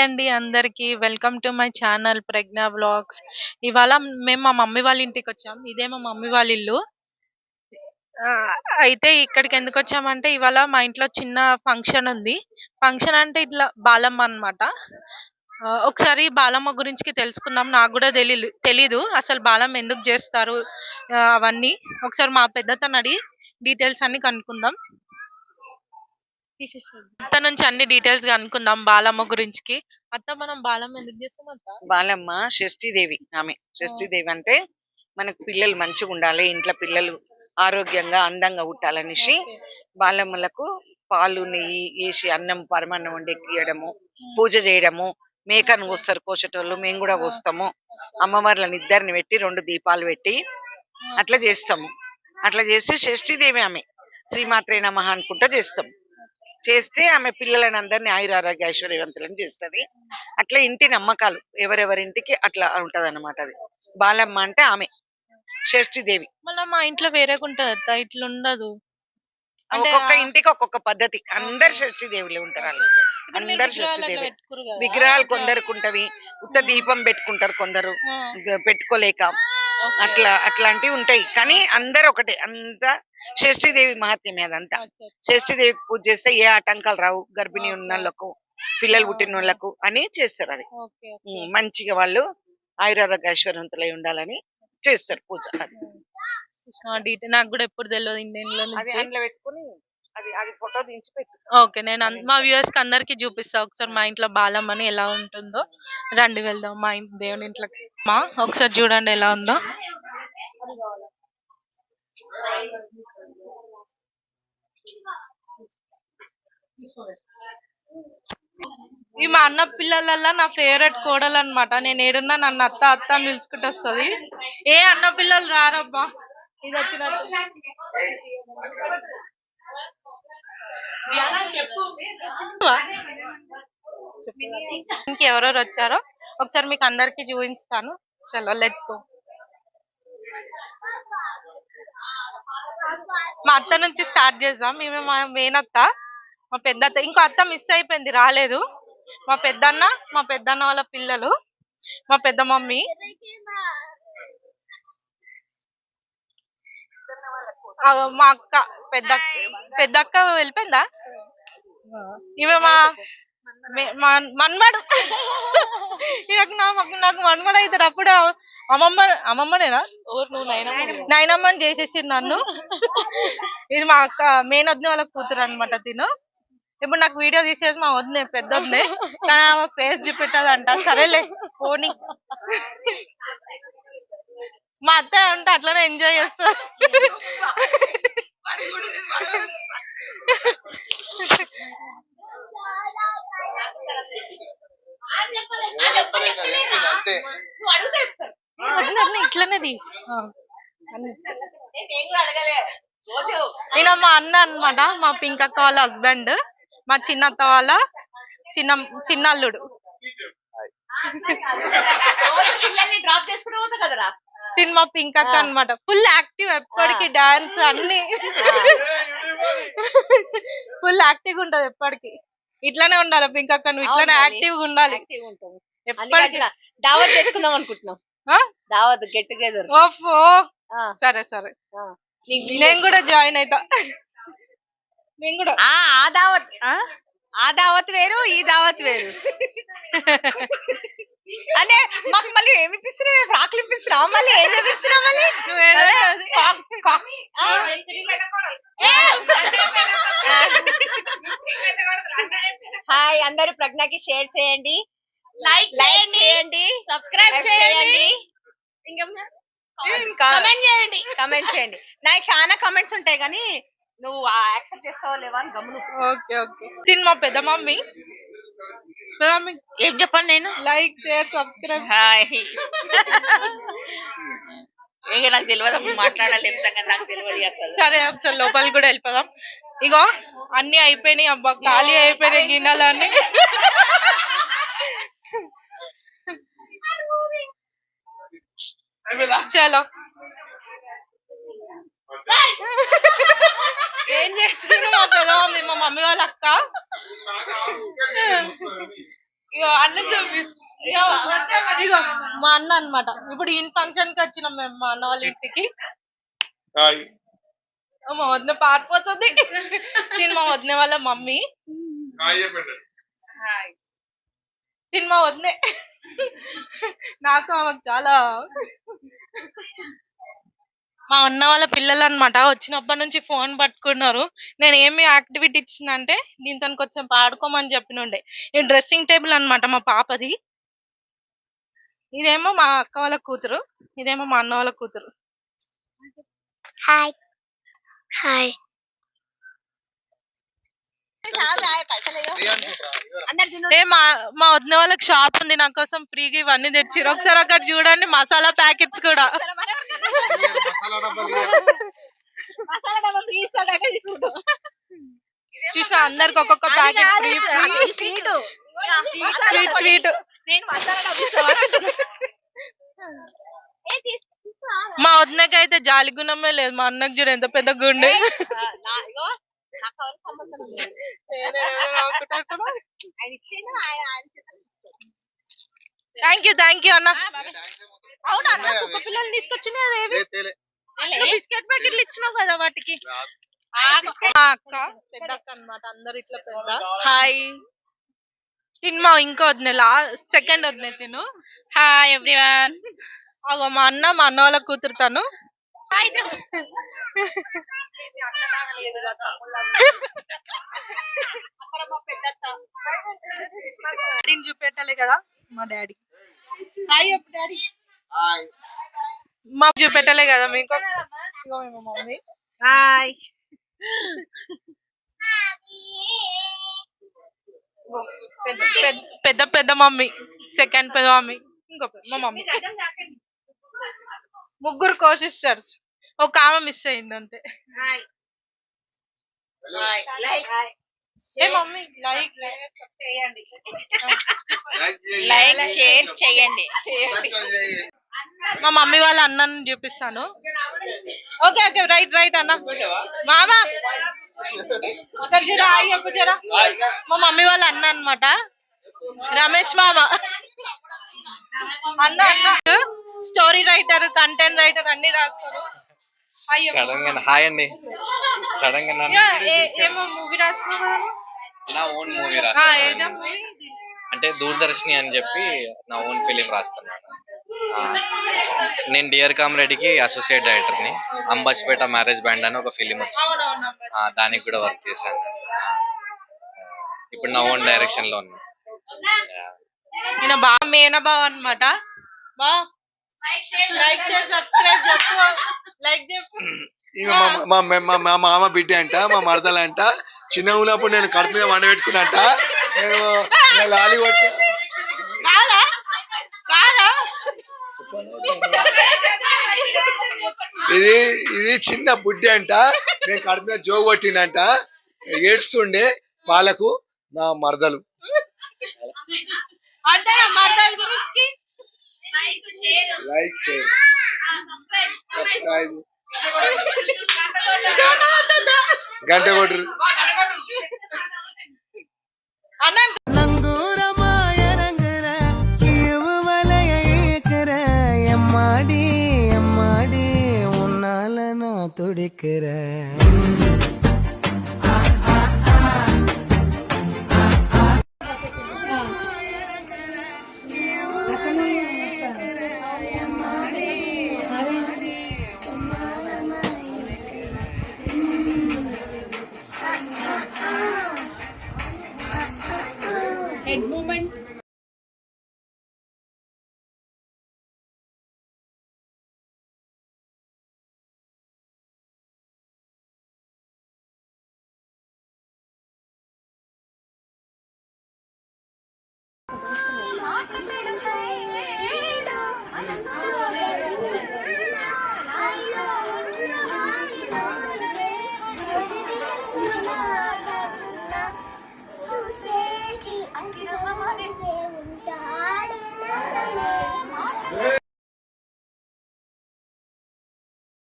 అండి అందరికి. Welcome to my channel Pragya vlogs. ఇవాళ మేము మా మమ్మీ వాళ్ళ ఇంటికి వచ్చాం. ఇదే మా మమ్మీ వాళ్ళ ఇల్లు. ఆ, అయితే ఇక్కడికి ఎందుకు వచ్చామంటే ఇవాళ మా ఇంట్లో చిన్న ఫంక్షన్ ఉంది. ఫంక్షన్ అంటే ఇట్లా బాలమ్మ అన్నమాట. ఒకసారి బాలమ్మ గురించి తెలుసుకుందాం. నాకు కూడా తెలీదు అసలు బాలమ్మ ఎందుకు చేస్తారు అవన్నీ. ఒకసారి మా పెద్దతను అడిగి డీటెయిల్స్ అన్ని కనుక్కుందాం. అత్త నుంచి అన్ని డీటెయిల్స్ కనుక్కుందాం బాలమ్మ గురించి. అత్త, మనం బాలమ్మ ఎందుకు చేస్తాం అత్త? బాలమ్మ షష్ఠీదేవి. ఆమె షష్ఠీదేవి అంటే మనకు పిల్లలు మంచిగా ఉండాలి, ఇంట్లో పిల్లలు ఆరోగ్యంగా అందంగా పుట్టాలనేసి బాలమ్మలకు పాలు నెయ్యి వేసి అన్నం పరమాన్నం వండి ఎక్కియడము, పూజ చేయడము. మేకను కోస్తారు కోసేటోళ్ళు, మేము కూడా కోస్తాము. అమ్మవార్లను ఇద్దరిని పెట్టి 2 దీపాలు పెట్టి అట్లా చేస్తాము. అట్లా చేసి షష్ఠీదేవి ఆమె శ్రీమాత్రే నమః అనుకుంటా చేస్తాం. చేస్తే ఆమె పిల్లలని అందరినీ ఆయురారోగ్య ఐశ్వర్యవంతులను చేస్తుంది. అట్లా ఇంటి నమ్మకాలు ఎవరెవరింటికి అట్లా ఉంటది అన్నమాట. అది బాలమ్మ అంటే ఆమె షష్ఠీదేవి. మళ్ళీ మా ఇంట్లో వేరేగా ఉంటది అత్త, ఇట్లా ఉండదు. ఒక్కొక్క ఇంటికి ఒక్కొక్క పద్ధతి. అందరు షష్ఠీదేవులు ఉంటారు. వాళ్ళు అందరు షష్ఠీదేవి విగ్రహాలు కొందరికి ఉంటవి. ఉత్త దీపం పెట్టుకుంటారు కొందరు, పెట్టుకోలేక అట్లాంటివి ఉంటాయి. కానీ అందరు ఒకటే. అంతా షష్ఠీదేవి మహత్యమే అదంతా. షష్ఠీదేవికి పూజ చేస్తే ఏ ఆటంకాలు రావు, గర్భిణీ ఉన్న వాళ్ళకు, పిల్లలు పుట్టిన వాళ్ళకు అని చేస్తారు. అది మంచిగా వాళ్ళు ఆయురారోగ్య ఐశ్వర్యవంతులై ఉండాలని చేస్తారు పూజ. నాకు కూడా ఎప్పుడు తెలియదు ఇండియన్లో పెట్టుకుని అది ఫోటో దించి పెట్టు. ఓకే, నేను మా వ్యూవర్స్ కి అందరికి చూపిస్తా ఒకసారి మా ఇంట్లో బాలమ్మని ఎలా ఉంటుందో. రండి వెళ్దాం మా ఇంటి దేవుని ఇంట్లోకి. మా ఒకసారి చూడండి ఎలా ఉందో. ఈ మా అన్న పిల్లలల్లా నా ఫేవరెట్ కోడలు అనమాట. నేను ఏడున్నా నన్ను అత్త అత్త అని పిలుచుకుంటూ వస్తుంది. ఏ అన్న పిల్లలు రారబ్బా, ఇది వచ్చినట్టు. ఇంకెవరెవరు వచ్చారో ఒకసారి మీకు అందరికి చూపిస్తాను. చలో లెట్స్ గో. మా అత్త నుంచి స్టార్ట్ చేద్దాం. ఈమె మా మేనత్త, మా పెద్దత్త. ఇంకో అత్త మిస్ అయిపోయింది, రాలేదు. మా పెద్దన్న వాళ్ళ పిల్లలు, మా పెద్ద మమ్మీ, మా అక్క, పెద్దక్క వెళ్ళిపోయిందా. ఈమె మా మన్మడు. నాకు మన్మడు అవుతాడు అప్పుడు. అమ్మమ్మనేనా నువ్వు నైనమ్మని చేసేసి నన్ను. ఇది మా అక్క మేనొద్దు వాళ్ళ కూతురు అనమాట. తిను ఇప్పుడు నాకు వీడియో తీసేది మా వద్దే, పెద్ద వద్దే. కానీ ఆమె ఫేస్ చూపెట్టదంట. సరేలే పోనీ. మా అత్త అంటే అట్లనే ఎంజాయ్ చేస్తారు. ఇట్లనేది ఈయన మా అన్న అనమాట, మా పింకక్క వాళ్ళ హస్బెండ్, మా చిన్నత్త వాళ్ళ చిన్నల్లుడు. తిని మా పింకక్క అనమాట. ఫుల్ యాక్టివ్, ఎప్పటికి డాన్స్ అన్ని ఫుల్ యాక్టివ్ ఉంటది ఎప్పటికి. ఇట్లానే ఉండాలి పింకక్క, నువ్వు ఇట్లానే యాక్టివ్ గా ఉండాలి ఎప్పటికి. దావత్ చేసుకుందాం అనుకుంటున్నాం. దావత్ గెట్ టుగెదర్. ఓఫో, సరే సరే, నేను కూడా జాయిన్ అవుతా. నేను కూడా ఆ దావత్ వేరు, ఈ దావత్ వేరు. అంటే మాకు మళ్ళీ ఏమి ఇప్పిస్తున్నావు? ఫ్రాక్లు ఇప్పిస్తున్నావు, మళ్ళీ ఏం చూపిస్తున్నావు? మళ్ళీ హాయ్, అందరూ ప్రజ్ఞకి షేర్ చేయండి, లైక్ చేయండి, సబ్స్క్రైబ్ చేయండి, కమెంట్ చేయండి. నాకు చాలా కమెంట్స్ ఉంటాయి కానీ నువ్వు యాక్సెప్ట్ చేస్తావో లేవా అని గమను. Okay okay. తిని మా పెద్ద మమ్మీ ఏం చెప్పాను నేను? Like share subscribe. హాయ్. నాకు తెలియదు మాట్లాడాలి, నాకు తెలియదు. సరే ఒకసారి లోపలికి కూడా వెళ్ళిపోదాం. ఇగో అన్ని అయిపోయినాయి అబ్బా, ఖాళీ అయిపోయినాయి గిన్నెలన్నీ. చలో ఏం చేస్తున్నా మా పెద్ద మమ్మీ, మా మమ్మీ వాళ్ళ అక్క. ఇగో అన్న చూపి ఇగో మా అన్న అన్నమాట. ఇప్పుడు ఈ ఫంక్షన్ కి వచ్చినాం మేము మా అన్న వాళ్ళ ఇంటికి. మా వదిన పారిపోతుంది. తిని మా వదిన వాళ్ళ మమ్మీ. తిని మా వదినే. నాకు ఆమెకు చాలా మా అన్న వాళ్ళ పిల్లలు అన్నమాట. వచ్చినప్పటి నుంచి ఫోన్ పట్టుకున్నారు. నేను ఏమి యాక్టివిటీ ఇచ్చిందంటే దీంతో కొంచెం పాడుకోమని చెప్పినుండే. ఈ డ్రెస్సింగ్ టేబుల్ అన్నమాట మా పాపది. ఇదేమో మా అక్క వాళ్ళ కూతురు, ఇదేమో మా అన్న వాళ్ళ కూతురు. హాయ్ హాయ్ ఏ మా వదిన వాళ్ళకి షాప్ ఉంది, నా కోసం ఫ్రీగా ఇవన్నీ తెచ్చిర్రు. ఒకసారి అక్కడ చూడండి, మసాలా ప్యాకెట్స్ కూడా. చూసిన అందరికి ఒక్కొక్క ప్యాకెట్ ఫ్రీ స్వీట్ స్వీట్. మా వదినకి అయితే జాలి గుణమే లేదు. మా అన్నకి చూడు ఎంత పెద్ద గుండె. థ్యాంక్ యూ అన్న. అవునా అన్న, కుక్క పిల్లలు తీసుకొచ్చినవి బిస్కెట్ ప్యాకెట్లు ఇచ్చినావు కదా వాటికి. మా అక్క పెద్ద అక్క అన్నమాట, అందరు ఇట్లా పెద్ద. హాయ్. తిన్మా ఇంకో వదిన, సెకండ్ వదిన తిను. Hi everyone. అగో మా అన్న వాళ్ళ కూతురు తను. డాడీని చూపెట్టాలి కదా, మా డాడీ. Hi daddy. మాకు చూపెట్టాలి కదా మీకు. ఇగో మా మమ్మీ. హాయ్. పెద్ద పెద్ద మమ్మీ, సెకండ్ పెద్ద మమ్మీ, ఇంకో మా మమ్మీ. ముగ్గురు కో సిస్టర్స్, ఒక ఆమె మిస్ అయింది అంతే. ఏ మమ్మీ లైక్ షేర్ చేయండి. మా మమ్మీ వాళ్ళ అన్నని చూపిస్తాను. ఓకే ఓకే రైట్ అన్న. మామా ఒకరు జరా హాయ్ చెప్పు జరా. మా మమ్మీ వాళ్ళ అన్న అన్నమాట, రమేష్ మామ. అన్న స్టోరీ రైటర్, కంటెంట్ రైటర్ అన్ని రాస్తారు. హాయ్ అండి. సడన్ గా ఏమో మూవీ రాస్తున్నావు కదా. నా ఓన్ మూవీ రాస్తాను, అంటే దూరదర్శిని అని చెప్పి నా ఓన్ ఫిలిం రాస్తున్నాను. నేను డియర్ కామ్రెడ్డికి అసోసియేట్ డైరెక్టర్ ని. అంబాజ్పేట మ్యారేజ్ బ్యాండ్ అని ఒక ఫిలిం వచ్చింది, దానికి కూడా వర్క్ చేశాను. ఇప్పుడు నా ఓన్ డైరెక్షన్ లో ఉన్నా. ఈయన బాగా మేనబావ అన్నమాట. బా లైక్ షేర్ సబ్స్క్రైబ్ చెప్పు. లైక్ చెప్పు. మా మామ బిడ్డ అంట, మా మరదలంట. చిన్న ఉన్నప్పుడు నేను కడుపు మీద వండబెట్టుకున్నట్ట. నేను లాలి కొట్టి ఇది చిన్న బుడ్డి అంట. నేను కడుపు మీద జోగు కొట్టినంట. ఏడ్స్తుండే పాలకు నా మరదలు. లైక్ షేర్ సబ్స్క్రైబ్ గంట కొట్టు. எம்மாடி எம்மாடி உன்னால நான் துடிக்கிறேன்.